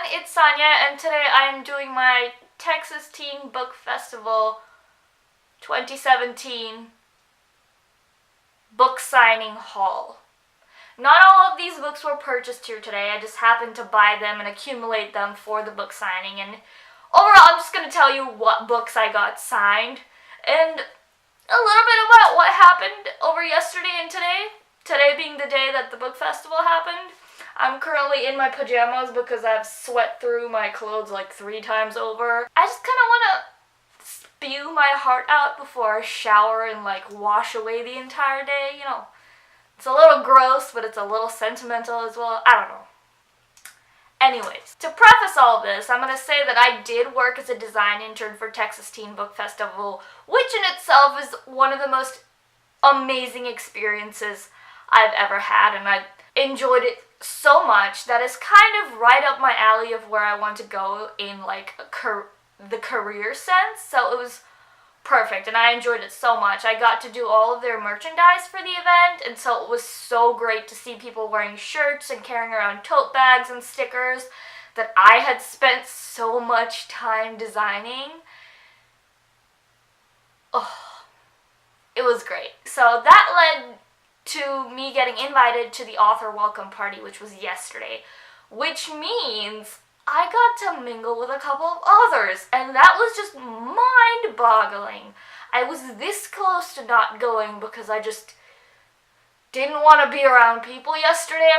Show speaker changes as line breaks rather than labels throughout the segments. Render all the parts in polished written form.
it's Sonia, and today I'm doing my Texas Teen Book Festival 2017 book signing haul. Not all of these books were purchased here today, I just happened to buy them and accumulate them for the book signing, and overall I'm just going to tell you what books I got signed, and a little bit about what happened over yesterday and today. Today being the day that the book festival happened. I'm currently in my pajamas because I've sweat through my clothes like 3 times over. I just kind of want to spew my heart out before I shower and like wash away the entire day, you know. It's a little gross, but it's a little sentimental as well. I don't know. Anyways, to preface all this, I'm going to say that I did work as a design intern for Texas Teen Book Festival, which in itself is one of the most amazing experiences I've ever had, and I enjoyed it so much that is kind of right up my alley of where I want to go in like the career sense. So it was perfect and I enjoyed it so much. I got to do all of their merchandise for the event, and so it was so great to see people wearing shirts and carrying around tote bags and stickers that I had spent so much time designing. Oh, it was great. So that led to me getting invited to the author welcome party, which was yesterday, which means I got to mingle with a couple of authors, and that was just mind-boggling. I was this close to not going because I just didn't want to be around people yesterday,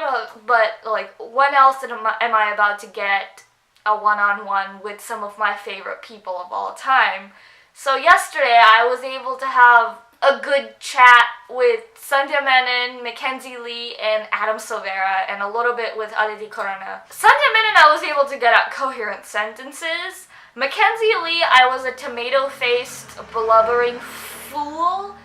but like, when else am I about to get a one-on-one with some of my favorite people of all time? So yesterday I was able to have a good chat with Sandhya Menon, Mackenzie Lee, and Adam Silvera, and a little bit with Aditi Corona. Sandhya Menon I was able to get out coherent sentences. Mackenzie Lee, I was a tomato-faced, blubbering fool,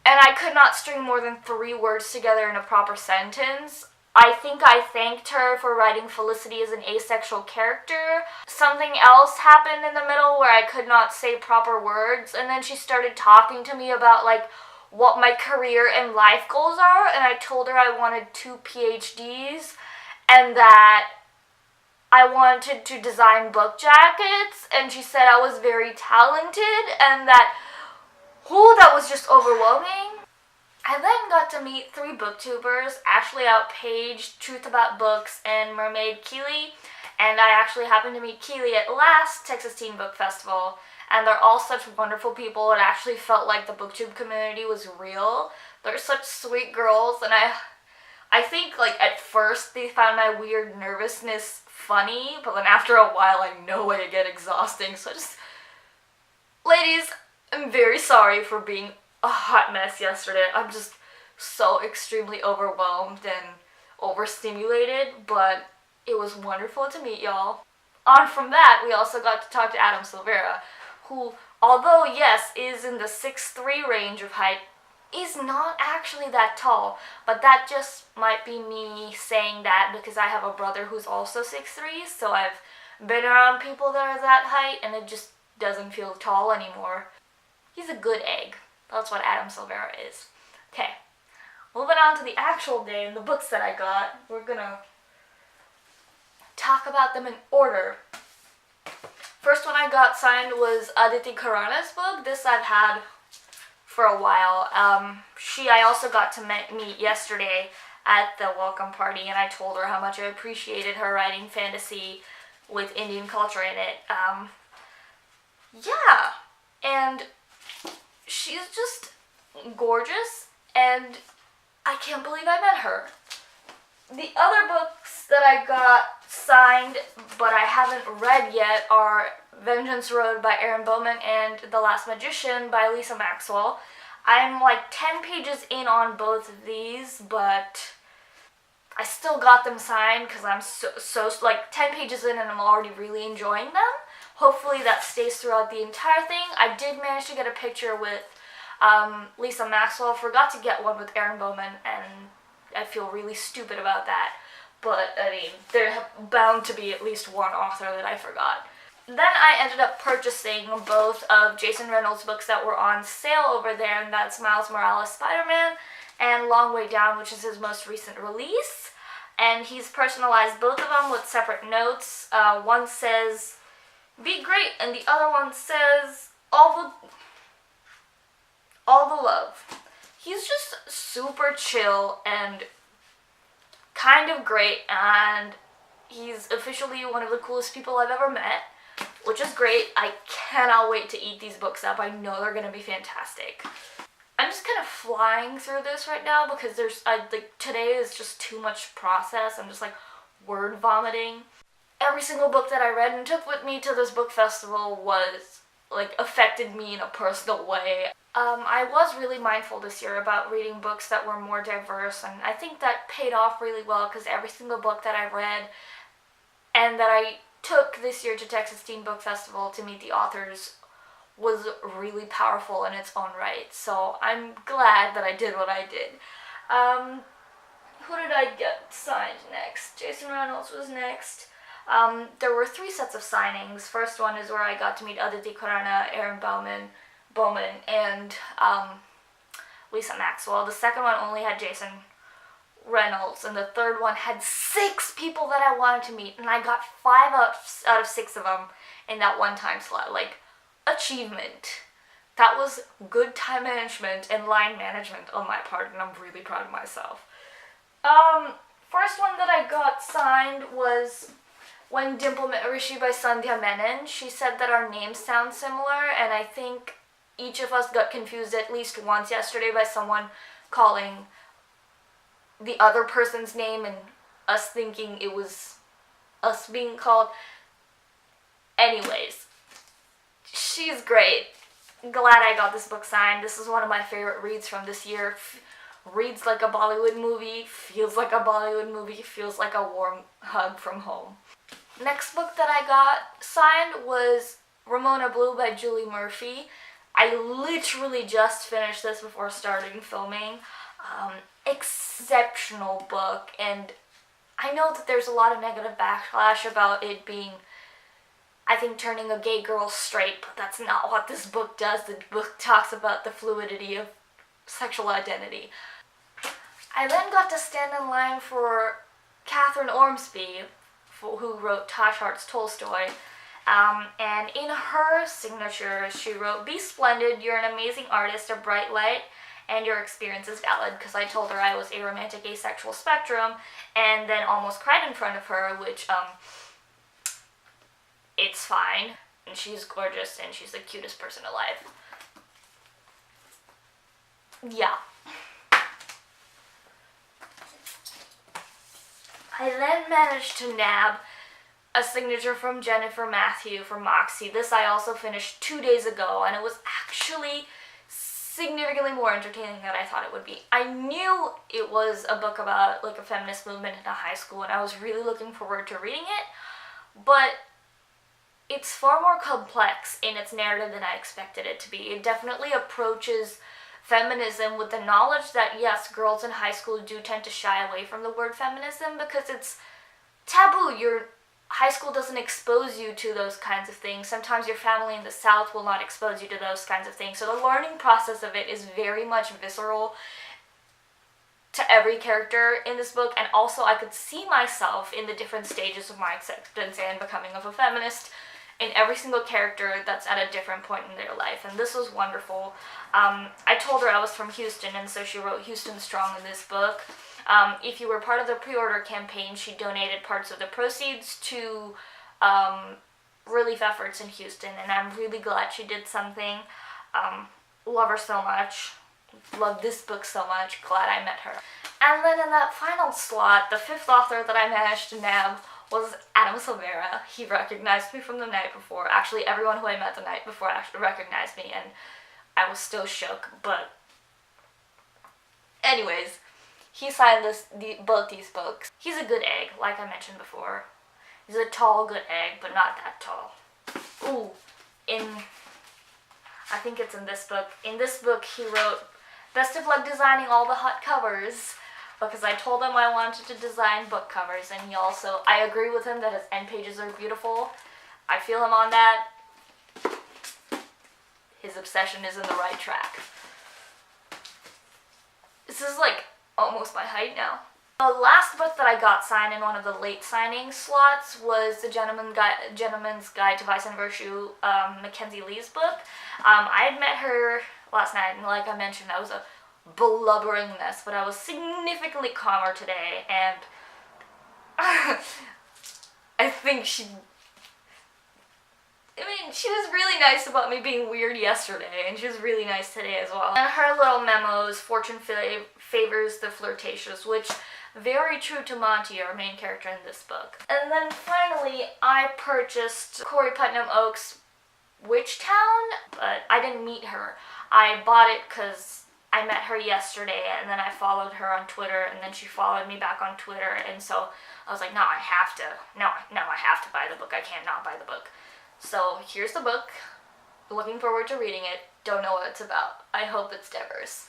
and I could not string more than 3 words together in a proper sentence. I think I thanked her for writing Felicity as an asexual character. Something else happened in the middle where I could not say proper words, and then she started talking to me about like what my career and life goals are, and I told her I wanted 2 PhDs and that I wanted to design book jackets, and she said I was very talented, and that was just overwhelming. I then got to meet 3 booktubers, Ashley Outpage, Truth About Books, and Mermaid Keeley, and I actually happened to meet Keeley at last Texas Teen Book Festival, and they're all such wonderful people. It actually felt like the booktube community was real. They're such sweet girls, and I think like at first they found my weird nervousness funny, but then after a while I know it get exhausting, so ladies, I'm very sorry for being a hot mess yesterday. I'm just so extremely overwhelmed and overstimulated, but it was wonderful to meet y'all. On from that, we also got to talk to Adam Silvera, who, although yes, is in the 6'3" range of height, is not actually that tall, but that just might be me saying that because I have a brother who's also 6'3", so I've been around people that are that height and it just doesn't feel tall anymore. He's a good egg. That's what Adam Silvera is. Okay, moving on to the actual day and the books that I got. We're gonna talk about them in order. First one I got signed was Aditi Korona's book. This I've had for a while. I also got to meet yesterday at the welcome party, and I told her how much I appreciated her writing fantasy with Indian culture in it. Yeah, and she's just gorgeous, and I can't believe I met her. The other books that I got signed, but I haven't read yet, are Vengeance Road by Erin Bowman and The Last Magician by Lisa Maxwell. I'm like 10 pages in on both of these, but I still got them signed because I'm so like 10 pages in and I'm already really enjoying them. Hopefully that stays throughout the entire thing. I did manage to get a picture with Lisa Maxwell. Forgot to get one with Erin Bowman, and I feel really stupid about that. But, I mean, there's bound to be at least one author that I forgot. Then I ended up purchasing both of Jason Reynolds' books that were on sale over there, and that's Miles Morales' Spider-Man and Long Way Down, which is his most recent release. and he's personalized both of them with separate notes. One says, "Be great," and the other one says, all the love. He's just super chill and kind of great, and he's officially one of the coolest people I've ever met, which is great. I cannot wait to eat these books up. I know they're gonna be fantastic. I'm just kind of flying through this right now because today is just too much process. I'm just like word vomiting. Every single book that I read and took with me to this book festival was affected me in a personal way. I was really mindful this year about reading books that were more diverse, and I think that paid off really well because every single book that I read and that I took this year to Texas Teen Book Festival to meet the authors was really powerful in its own right. So I'm glad that I did what I did. Who did I get signed next? Jason Reynolds was next. There were 3 sets of signings. First one is where I got to meet Aditi Khurana, Aaron Bowman, and Lisa Maxwell. The second one only had Jason Reynolds, and the third one had 6 people that I wanted to meet, and I got 5 out of 6 of them in that one time slot. Achievement. That was good time management and line management on my part, and I'm really proud of myself. First one that I got signed was When Dimple Met Rishi by Sandhya Menon. She said that our names sound similar, and I think each of us got confused at least once yesterday by someone calling the other person's name and us thinking it was us being called. Anyways, she's great. Glad I got this book signed. This is one of my favorite reads from this year. Reads like a Bollywood movie, feels like a Bollywood movie, feels like a warm hug from home. Next book that I got signed was Ramona Blue by Julie Murphy. I literally just finished this before starting filming. Exceptional book, and I know that there's a lot of negative backlash about it being, I think, turning a gay girl straight, but that's not what this book does. The book talks about the fluidity of sexual identity. I then got to stand in line for Catherine Ormsby, who wrote Tosh Hart's Tolstoy, and in her signature she wrote, "Be splendid, you're an amazing artist, a bright light, and your experience is valid," because I told her I was aromantic asexual spectrum, and then almost cried in front of her, which, it's fine, and she's gorgeous, and she's the cutest person alive. Yeah. I then managed to nab a signature from Jennifer Matthew from Moxie. This I also finished 2 days ago, and it was actually significantly more entertaining than I thought it would be. I knew it was a book about a feminist movement in a high school, and I was really looking forward to reading it, but it's far more complex in its narrative than I expected it to be. It definitely approaches feminism with the knowledge that, yes, girls in high school do tend to shy away from the word feminism because it's taboo. Your high school doesn't expose you to those kinds of things. Sometimes your family in the South will not expose you to those kinds of things. So the learning process of it is very much visceral to every character in this book, and also I could see myself in the different stages of my acceptance and becoming of a feminist in every single character that's at a different point in their life, and this was wonderful. I told her I was from Houston, and so she wrote Houston Strong in this book. If you were part of the pre-order campaign, she donated parts of the proceeds to relief efforts in Houston, and I'm really glad she did something. Love her so much. Love this book so much. Glad I met her. And then in that final slot, the 5th author that I managed to nab was Adam Silvera. He recognized me from the night before. Actually, everyone who I met the night before actually recognized me, and I was still shook, but anyways, he signed both these books. He's a good egg, like I mentioned before. He's a tall, good egg, but not that tall. Ooh, I think it's in this book. In this book, he wrote, "Best of luck designing all the hot covers," because I told him I wanted to design book covers, and I agree with him that his end pages are beautiful. I feel him on that. His obsession is in the right track. This is almost my height now. The last book that I got signed in one of the late signing slots was the Gentleman's Guide to Vice and Virtue, Mackenzie Lee's book. I had met her last night, and like I mentioned, I was a blubbering mess, but I was significantly calmer today, and I think she was really nice about me being weird yesterday, and she was really nice today as well. And her little memos, fortune favors the flirtatious, which very true to Monty, our main character in this book. And then finally, I purchased Corey Putnam Oak's Witch Town, but I didn't meet her. I bought it because I met her yesterday, and then I followed her on Twitter, and then she followed me back on Twitter, and so I was like, no, I have to buy the book. I can't not buy the book. So here's the book. Looking forward to reading it. Don't know what it's about. I hope it's diverse.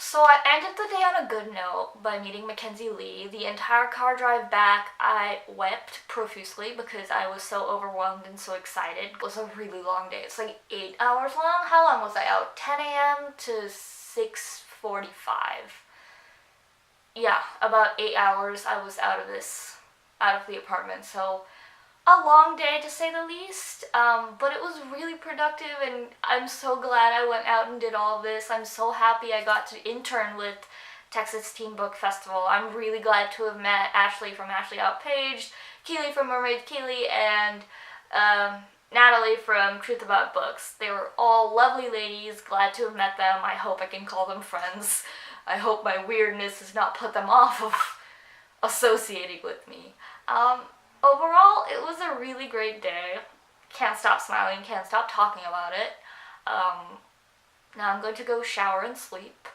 So I ended the day on a good note by meeting Mackenzie Lee. The entire car drive back, I wept profusely because I was so overwhelmed and so excited. It was a really long day. It's like 8 hours long. How long was I out? 10 a.m. to 6:45. Yeah, about 8 hours I was out of the apartment. So a long day to say the least, but it was really productive, and I'm so glad I went out and did all of this. I'm so happy I got to intern with Texas Teen Book Festival. I'm really glad to have met Ashley from Ashley Outpaged, Keely from Mermaid Keely, and Natalie from Truth About Books. They were all lovely ladies, glad to have met them. I hope I can call them friends. I hope my weirdness has not put them off of associating with me. Overall, it was a really great day. Can't stop smiling, can't stop talking about it. Now I'm going to go shower and sleep.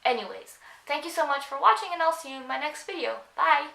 Anyways, thank you so much for watching, and I'll see you in my next video. Bye!